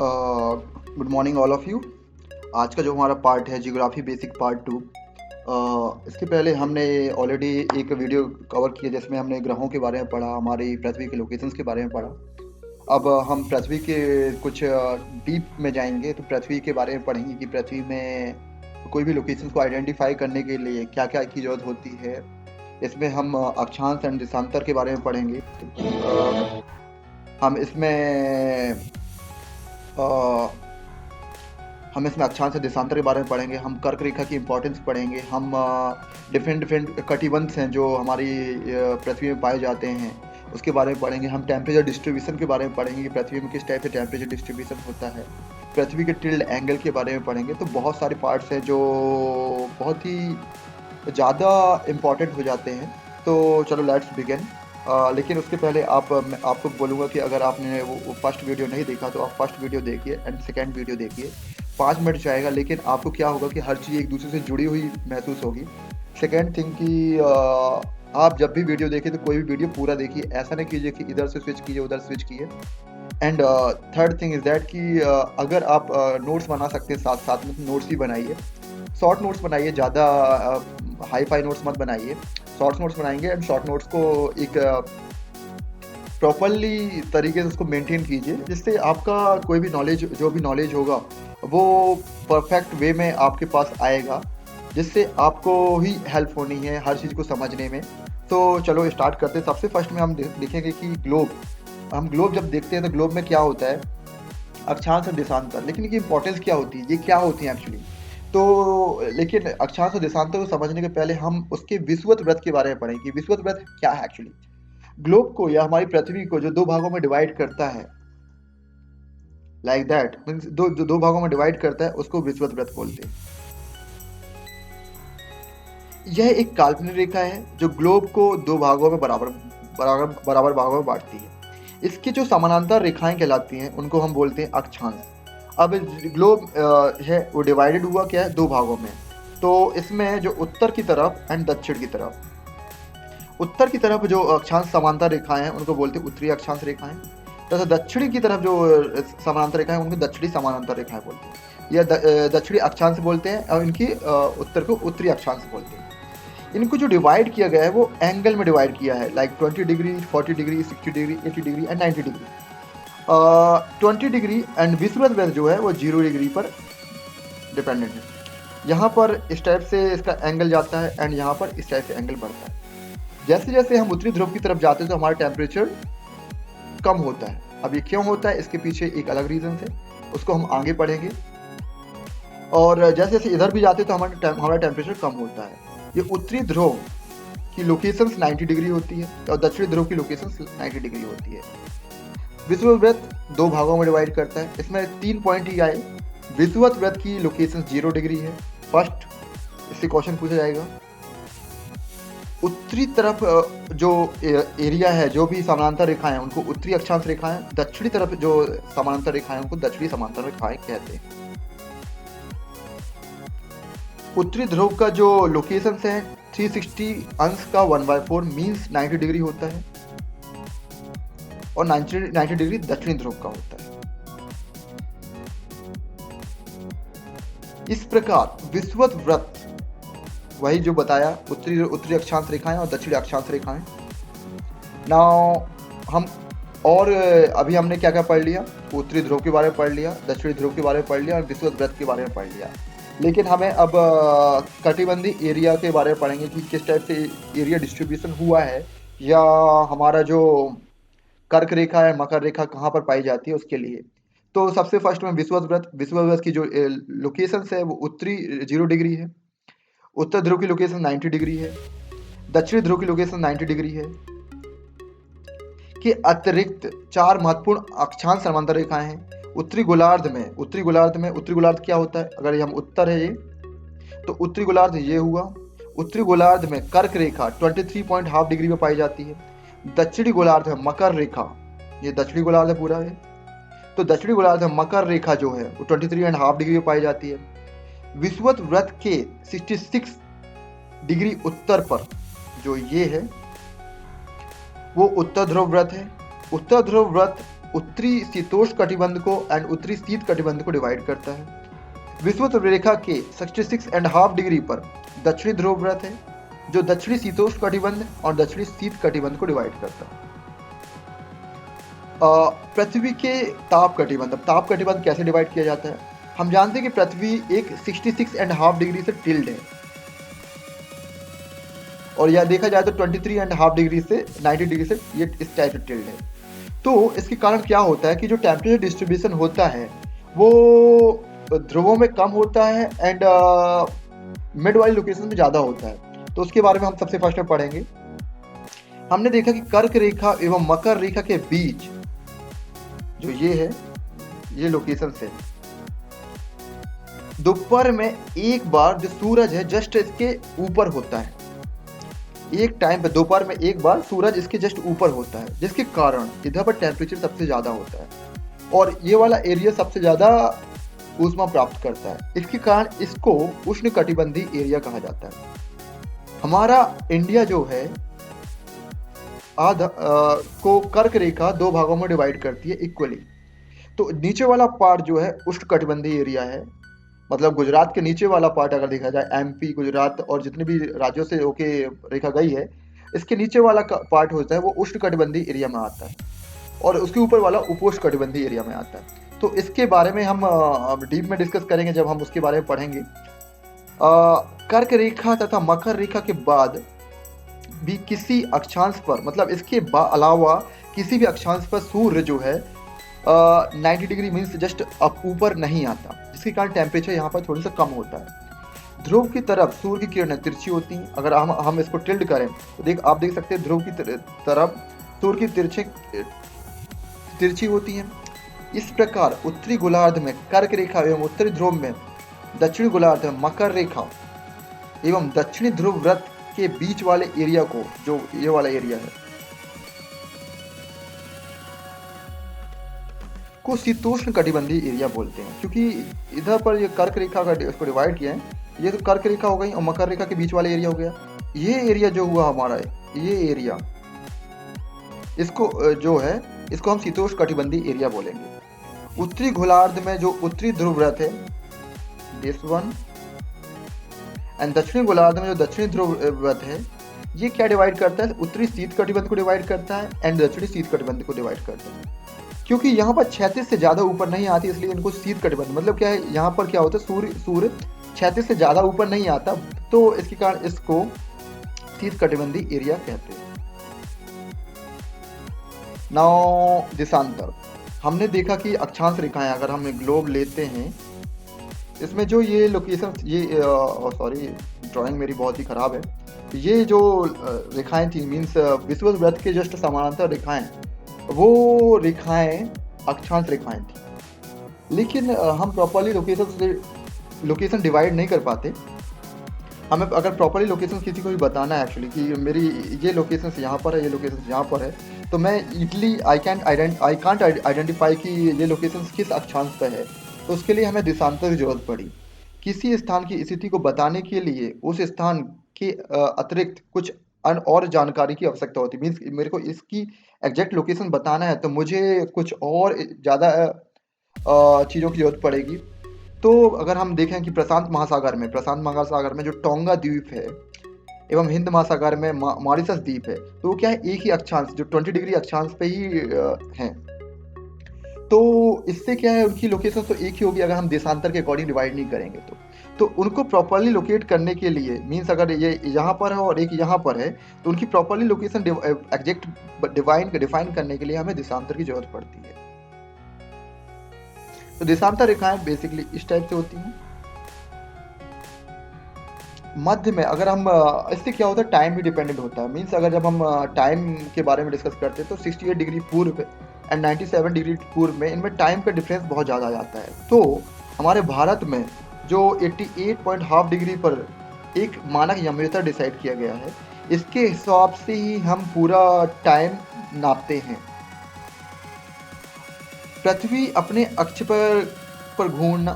Good morning all of you. आज का जो हमारा पार्ट है जियोग्राफी बेसिक पार्ट 2। इसके पहले हमने ऑलरेडी एक वीडियो कवर किया जिसमें हमने ग्रहों के बारे में पढ़ा, हमारी पृथ्वी के लोकेशंस के बारे में पढ़ा। अब हम पृथ्वी के कुछ डीप में जाएंगे, तो पृथ्वी के बारे में पढ़ेंगे कि पृथ्वी में कोई भी लोकेशंस को आइडेंटिफाई करने के लिए क्या क्या की ज़रूरत होती है। इसमें हम अक्षांश एंड देशांतर के बारे में पढ़ेंगे। हम इसमें अ, हम इसमें अक्षांश देशांतर के बारे में पढ़ेंगे। हम कर्क रेखा की इंपॉर्टेंस पढ़ेंगे। हम डिफरेंट डिफरेंट कटिबंध हैं जो हमारी पृथ्वी में पाए जाते हैं, उसके बारे में पढ़ेंगे। हम टेम्परेचर डिस्ट्रीब्यूशन के बारे में पढ़ेंगे कि पृथ्वी में किस टाइप से टेम्परेचर डिस्ट्रीब्यूशन होता है। पृथ्वी के टिल्ड एंगल के बारे में पढ़ेंगे। तो बहुत सारे पार्ट्स हैं जो बहुत ही ज़्यादा इम्पॉर्टेंट हो जाते हैं। तो चलो लेट्स बिगिन। लेकिन उसके पहले मैं आपको बोलूँगा कि अगर आपने वो फर्स्ट वीडियो नहीं देखा तो आप फर्स्ट वीडियो देखिए एंड सेकेंड वीडियो देखिए। 5 मिनट जाएगा, लेकिन आपको क्या होगा कि हर चीज़ एक दूसरे से जुड़ी हुई महसूस होगी। सेकेंड थिंग कि आप जब भी वीडियो देखें तो कोई भी वीडियो पूरा देखिए, ऐसा नहीं कीजिए कि इधर से स्विच कीजिए उधर स्विच कीजिए। And third thing is that कि अगर आप नोट्स बना सकते हैं साथ साथ में, तो नोट्स ही बनाइए। शॉर्ट नोट्स बनाइए, ज़्यादा हाई फाई नोट्स मत बनाइए। शॉर्ट नोट्स बनाएंगे एंड शॉर्ट नोट्स को एक प्रॉपरली तरीके से उसको मेंटेन कीजिए, जिससे आपका कोई भी नॉलेज, जो भी नॉलेज होगा वो परफेक्ट वे में आपके पास आएगा, जिससे आपको ही हेल्प होनी है हर चीज़ को समझने में। तो चलो स्टार्ट करते हैं। सबसे फर्स्ट में हम देखेंगे कि हम ग्लोब जब देखते हैं तो ग्लोब में क्या होता है, अक्षांश और देशांतर। लेकिन इनकी इंपॉर्टेंस क्या होती है, ये क्या होती है एक्चुअली। तो लेकिन अक्षांश और देशांतर को समझने के पहले हम उसके विषुवत वृत्त के बारे में पढ़ेंगे कि विषुवत वृत्त क्या है एक्चुअली। ग्लोब को या हमारी पृथ्वी को जो दो भागों में डिवाइड करता है, लाइक दैट मीन्स दो भागों में डिवाइड करता है, उसको विषुवत वृत्त बोलते हैं। यह एक काल्पनिक रेखा है जो ग्लोब को दो भागों में बराबर भागों में बांटती है। इसकी जो समानांतर रेखाएं कहलाती हैं उनको हम बोलते हैं अक्षांश। अब ग्लोब है वो डिवाइडेड हुआ क्या है, दो भागों में। तो इसमें जो उत्तर की तरफ एंड दक्षिण की तरफ, उत्तर की तरफ जो अक्षांश समांतर रेखाएं हैं उनको बोलते हैं उत्तरी अक्षांश रेखाएं, तथा दक्षिणी की तरफ जो समानांतर रेखाएं उनको दक्षिणी समानांतर रेखाएं बोलते हैं, या दक्षिणी अक्षांश बोलते हैं, और इनकी उत्तर को उत्तरी अक्षांश बोलते हैं। इनको जो डिवाइड किया गया है वो एंगल में डिवाइड किया है, like 20 degree, 40 degree, 60 degree, 80 degree and 90 degree. 20 degree and विषुवत वृत्त जो है वो 0 डिग्री पर डिपेंडेंट है। यहाँ पर इस टाइप से इसका एंगल जाता है एंड यहाँ पर इस टाइप से एंगल बढ़ता है। जैसे जैसे हम उत्तरी ध्रुव की तरफ जाते हैं तो हमारा टेम्परेचर कम होता है। अब ये क्यों होता है, इसके पीछे एक अलग रीजन है, उसको हम आगे पढ़ेंगे। और जैसे जैसे इधर भी जाते हैं तो हमारा टेम्परेचर कम होता है। ये उत्तरी ध्रुव की लोकेशंस 90 डिग्री होती है और दक्षिणी ध्रुव की लोकेशंस 90 डिग्री होती है। विषुवत वृत्त दो भागों में डिवाइड करता है। इसमें 3 पॉइंट ही आए। विषुवत वृत्त की लोकेशन 0 डिग्री है, फर्स्ट इससे क्वेश्चन पूछा जाएगा। उत्तरी तरफ जो एरिया है, जो भी समानांतर रेखाएं उनको उत्तरी अक्षांश रेखाएं, दक्षिणी तरफ जो समानांतर रेखाएं उनको दक्षिणी समानांतर रेखाएं कहते हैं। उत्तरी ध्रुव का जो लोकेशन है 360 अंश का 1/4 मीन्स 90 डिग्री होता है, और 90 डिग्री दक्षिणी ध्रुव का होता है। इस प्रकार विषुवत वृत्त वही जो बताया, उत्तरी अक्षांश रेखाएं और दक्षिणी अक्षांश रेखाएं। नाउ हम और अभी हमने क्या क्या पढ़ लिया, उत्तरी ध्रुव के बारे में पढ़ लिया, दक्षिणी ध्रुव के बारे में पढ़ लिया और विषुवत वृत्त के बारे में पढ़ लिया। लेकिन हमें अब कटिबंधीय एरिया के बारे में पढ़ेंगे कि किस टाइप से एरिया डिस्ट्रीब्यूशन हुआ है, या हमारा जो कर्क रेखा है, मकर रेखा कहाँ पर पाई जाती है, उसके लिए। तो सबसे फर्स्ट में विषुवत वृत्त की जो लोकेशन है वो उत्तरी 0 डिग्री है, उत्तर ध्रुव की लोकेशन 90 डिग्री है, दक्षिणी ध्रुव की लोकेशन 90 डिग्री है। के अतिरिक्त 4 महत्वपूर्ण अक्षांश समांतर रेखाएं हैं। उत्तरी गोलार्ध में क्या होता है, अगर हम उत्तर है ये, तो उत्तरी गोलार्ध ये हुआ। उत्तरी गोलार्ध में कर्क रेखा 23.5 डिग्री में पाई जाती है। दक्षिणी गोलार्ध में मकर रेखा, ये दक्षिणी गोलार्ध है पूरा है, तो दक्षिणी गोलार्ध में मकर रेखा जो है वो 23.5 डिग्री में पाई जाती है। विषुवत वृत्त के 66 डिग्री उत्तर पर जो ये है वो उत्तर ध्रुव वृत्त है। उत्तर ध्रुव वृत्त उत्तरी शीतोष्ण कटिबंध को एंड उत्तरी शीत कटिबंध को डिवाइड करता है। विषुवत रेखा के 66.5 डिग्री पर दक्षिणी ध्रुव व्रत है, जो दक्षिणी शीतोष्ण कटिबंध और दक्षिणी शीत कटिबंध को डिवाइड करता है। पृथ्वी के ताप कटिबंध, अब ताप कटिबंध कैसे डिवाइड किया जाता है? हम जानते हैं कि पृथ्वी एक 66.5 डिग्री से टिल्ड है, और यह देखा जाए तो 23.5 डिग्री से 90 डिग्री से ये इस टाइप से टिल्ड है। तो इसके कारण क्या होता है कि जो टेम्परेचर डिस्ट्रीब्यूशन होता है वो ध्रुवों में कम होता है एंड मिड वाली लोकेशन में ज़्यादा होता है। तो उसके बारे में हम सबसे फर्स्ट में पढ़ेंगे। हमने देखा कि कर्क रेखा एवं मकर रेखा के बीच जो ये है, ये लोकेशन से दोपहर में एक बार जो सूरज है जस्ट इसके ऊपर होता है। एक टाइम पे दोपहर में एक बार सूरज इसके जस्ट ऊपर होता है, जिसके कारण इधर पर टेम्परेचर सबसे ज़्यादा होता है और ये वाला एरिया सबसे ज़्यादा ऊष्मा प्राप्त करता है। इसके कारण इसको उष्ण कटिबंधीय एरिया कहा जाता है। हमारा इंडिया जो है को कर्क रेखा दो भागों में डिवाइड करती है इक्वली। तो नीचे वाला पार्ट जो है उष्ण कटिबंधीय एरिया है, मतलब गुजरात के नीचे वाला पार्ट अगर देखा जाए, एमपी, गुजरात और जितने भी राज्यों से होके रेखा गई है, इसके नीचे वाला पार्ट होता है वो उष्ण कटिबंधीय एरिया में आता है और उसके ऊपर वाला उपोष्ण कटिबंधीय एरिया में आता है। तो इसके बारे में हम डीप में डिस्कस करेंगे जब हम उसके बारे में पढ़ेंगे। कर्क रेखा तथा मकर रेखा के बाद भी किसी अक्षांश पर, मतलब इसके अलावा किसी भी अक्षांश पर सूर्य जो है 90 डिग्री मीन्स जस्ट अप ऊपर नहीं आता, जिसके कारण टेम्परेचर यहाँ पर थोड़ा सा कम होता है। ध्रुव की तरफ सूर्य की किरणें तिरछी होती हैं। अगर हम इसको टिल्ड करें तो आप देख सकते हैं ध्रुव की तरफ सूर्य की तिरछी होती हैं। इस प्रकार उत्तरी गोलार्ध में कर्क रेखा एवं उत्तरी ध्रुव में दक्षिणी गोलार्ध में मकर रेखा एवं दक्षिणी ध्रुव वृत्त के बीच वाले एरिया को, जो ये वाला एरिया है, को शीतोष्ण कटिबंधीय एरिया बोलते हैं। क्योंकि इधर पर ये कर्क रेखा का इसको डिवाइड किया है, ये तो कर्क रेखा हो गई और मकर रेखा के बीच वाला एरिया हो गया। ये एरिया जो हुआ हमारा, ये एरिया, इसको जो है इसको हम शीतोष्ण कटिबंधीय एरिया बोलेंगे। उत्तरी गोलार्ध में जो उत्तरी ध्रुव व्रत है, दिस वन, एंड दक्षिणी गोलार्ध में जो दक्षिणी ध्रुव व्रत है, ये क्या डिवाइड करता है? उत्तरी शीत कटिबंध को डिवाइड करता है एंड दक्षिणी शीत कटिबंध को डिवाइड करता है। क्योंकि यहाँ पर 36 से ज़्यादा ऊपर नहीं आती, इसलिए इनको शीत कटिबंध, मतलब क्या है, यहाँ पर क्या होता है, सूर्य 36 से ज़्यादा ऊपर नहीं आता, तो इसके कारण इसको शीत कटिबंधीय एरिया कहते हैं। नाउ देशांतर, हमने देखा कि अक्षांश रेखाएं, अगर हम ग्लोब लेते हैं, इसमें जो ये लोकेशन, ये सॉरी ड्राइंग मेरी बहुत ही ख़राब है, ये जो रेखाएं थी मीन्स विषुवत वृत्त के जस्ट समानांतर रेखाएं, वो रेखाएं अक्षांश रेखाएं थी। लेकिन हम प्रॉपरली लोकेशन डिवाइड नहीं कर पाते। हमें अगर प्रॉपरली लोकेशन किसी को भी बताना है एक्चुअली कि मेरी ये लोकेशन यहाँ पर है, ये लोकेशन यहाँ पर है, तो मैं इटली आई कांट आइडेंटिफाई कि ये लोकेशन किस अक्षांश पर है। तो उसके लिए हमें देशांतर की जरूरत पड़ी। किसी स्थान की स्थिति को बताने के लिए उस स्थान के अतिरिक्त कुछ और जानकारी की आवश्यकता होती है। मीन्स मेरे को इसकी एग्जैक्ट लोकेशन बताना है तो मुझे कुछ और ज़्यादा चीज़ों की जरूरत पड़ेगी। तो अगर हम देखें कि प्रशांत महासागर में जो टोंगा द्वीप है एवं हिंद महासागर में मॉरिशस द्वीप है, तो वो क्या है, एक ही अक्षांश, जो 20 डिग्री अक्षांश पे ही है। तो इससे क्या है, उनकी लोकेशन तो एक ही होगी अगर हम देशांतर के अकॉर्डिंग डिवाइड नहीं करेंगे तो उनको प्रॉपरली लोकेट करने के लिए, मीन्स अगर ये यहाँ पर है और एक यहाँ पर है, तो उनकी प्रॉपरली लोकेशन एग्जैक्ट डिफाइन करने के लिए हमें देशांतर की जरूरत पड़ती है। तो देशांतर रेखाएं बेसिकली इस टाइप से होती हैं। मध्य में अगर हम, इससे क्या होता है, टाइम भी डिपेंडेंट होता है। मीन्स अगर जब हम टाइम के बारे में डिस्कस करते हैं तो 68 डिग्री पूर्व एंड 97 डिग्री पूर्व में, इनमें टाइम का डिफरेंस बहुत ज़्यादा आ जाता है। तो हमारे भारत में जो 88.5 डिग्री पर एक मानक यमरेटर डिसाइड किया गया है, इसके हिसाब से ही हम पूरा टाइम नापते हैं। पृथ्वी अपने अक्ष पर घूमना,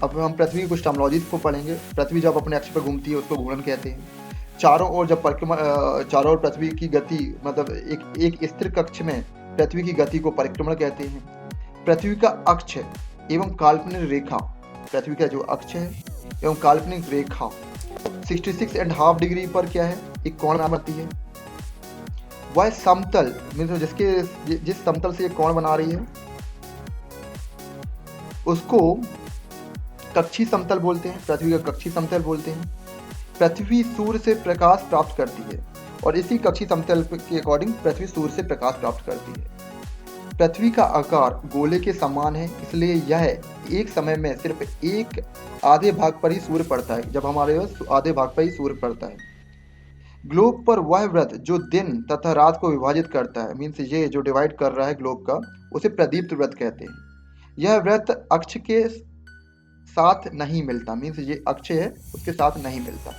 अब हम पृथ्वी की कुछ टर्मिनोलॉजीज को पढ़ेंगे। पृथ्वी जब अपने अक्ष पर घूमती है उसको घूर्णन कहते हैं। चारों ओर जब चारों ओर पृथ्वी की गति, मतलब एक स्थिर कक्ष में पृथ्वी की गति को परिक्रमण कहते हैं। पृथ्वी का अक्ष एवं काल्पनिक रेखा, पृथ्वी का जो अक्ष है एवं काल्पनिक रेखा 66.5 डिग्री पर क्या है, एक कोण बनाती है। वह समतल मतलब जिस समतल से ये कोण बना रही है उसको कक्षी समतल बोलते हैं, पृथ्वी का कक्षी समतल बोलते हैं। पृथ्वी सूर्य से प्रकाश प्राप्त करती है और इसी कक्षी समतल के अकॉर्डिंग पृथ्वी सूर्य से प्रकाश प्राप्त करती है। पृथ्वी का आकार गोले के समान है, इसलिए यह एक समय में सिर्फ एक आधे भाग पर ही सूर्य पड़ता है, जब हमारे आधे भाग पर ही सूर्य पड़ता है। ग्लोब पर वह वृत्त जो दिन तथा रात को विभाजित करता है, मीन्स ये जो डिवाइड कर रहा है ग्लोब का, उसे प्रदीप्त वृत्त कहते हैं। यह वृत्त अक्ष के साथ नहीं मिलता, मीन्स ये अक्ष है उसके साथ नहीं मिलता।